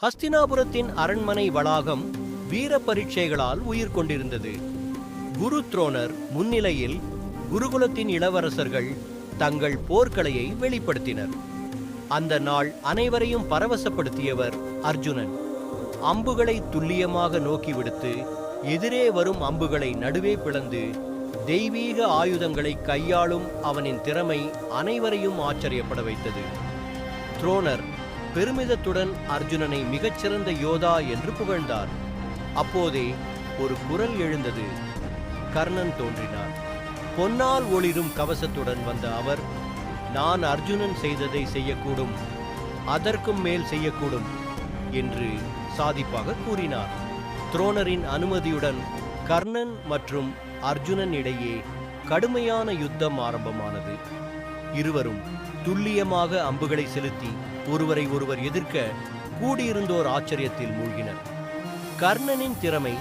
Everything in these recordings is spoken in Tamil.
ஹஸ்தினாபுரத்தின் அரண்மனை வளாகம் வீர பரீட்சைகளால் உயிர் கொண்டிருந்தது. குரு துரோணர் முன்னிலையில் குருகுலத்தின் இளவரசர்கள் தங்கள் போர்க்கலையை வெளிப்படுத்தினர். அந்த நாள் அனைவரையும் பரவசப்படுத்தியவர் அர்ஜுனன். அம்புகளை துல்லியமாக நோக்கி விடுத்து எதிரே வரும் அம்புகளை நடுவே பிளந்து தெய்வீக ஆயுதங்களை கையாளும் அவனின் திறமை அனைவரையும் ஆச்சரியப்பட வைத்தது. துரோணர் பெருமிதத்துடன் அர்ஜுனனை மிகச்சிறந்த யோதா என்று புகழ்ந்தார். அப்போதே ஒரு குரல் எழுந்தது. கர்ணன் தோன்றினார். பொன்னால் ஒளிரும் கவசத்துடன் வந்த அவர், நான் அர்ஜுனன் செய்ததை செய்யக்கூடும், அதற்கும் மேல் செய்யக்கூடும் என்று சாதிப்பாக கூறினார். துரோணரின் அனுமதியுடன் கர்ணன் மற்றும் அர்ஜுனன் இடையே கடுமையான யுத்தம் ஆரம்பமானது. இருவரும் துல்லியமாக அம்புகளை செலுத்தி ஒருவரை ஒருவர் எதிர்க்க கூடியிருந்தோர் ஆச்சரியத்தில் மூழ்கினர். கர்ணனின் திறமை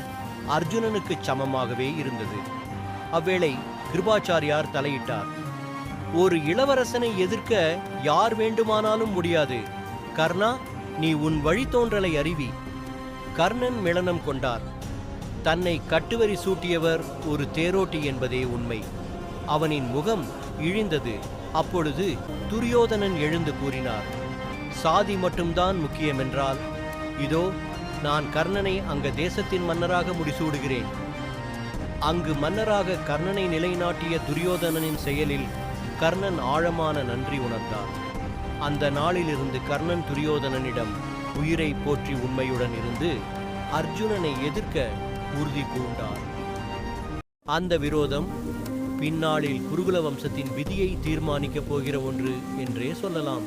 அர்ஜுனனுக்கு சமமாகவே இருந்தது. அவ்வேளை கிருபாச்சாரியார் தலையிட்டார். ஒரு இளவரசனை எதிர்க்க யார் வேண்டுமானாலும் முடியாது. கர்ணா, நீ உன் வழித்தோன்றலை அறிவி. கர்ணன் மிளனம் கொண்டார். தன்னை கட்டுவரி சூட்டியவர் ஒரு தேரோட்டி என்பதே உண்மை. அவனின் முகம் இழிந்தது. அப்பொழுது துரியோதனன் எழுந்து கூறினார், சாதி மட்டும்தான் முக்கியமென்றால் இதோ நான் கர்ணனை அங்க தேசத்தின் மன்னராக முடிசூடுகிறேன். அங்கு மன்னராக கர்ணனை நிலைநாட்டிய துரியோதனனின் செயலில் கர்ணன் ஆழமான நன்றி உணர்ந்தார். அந்த நாளிலிருந்து கர்ணன் துரியோதனனிடம் உயிரை போற்றி உண்மையுடன் இருந்து அர்ஜுனனை எதிர்க்க உறுதி பூண்டார். அந்த விரோதம் பின்னாளில் குருகுல வம்சத்தின் விதியை தீர்மானிக்கப் போகிற ஒன்று என்றே சொல்லலாம்.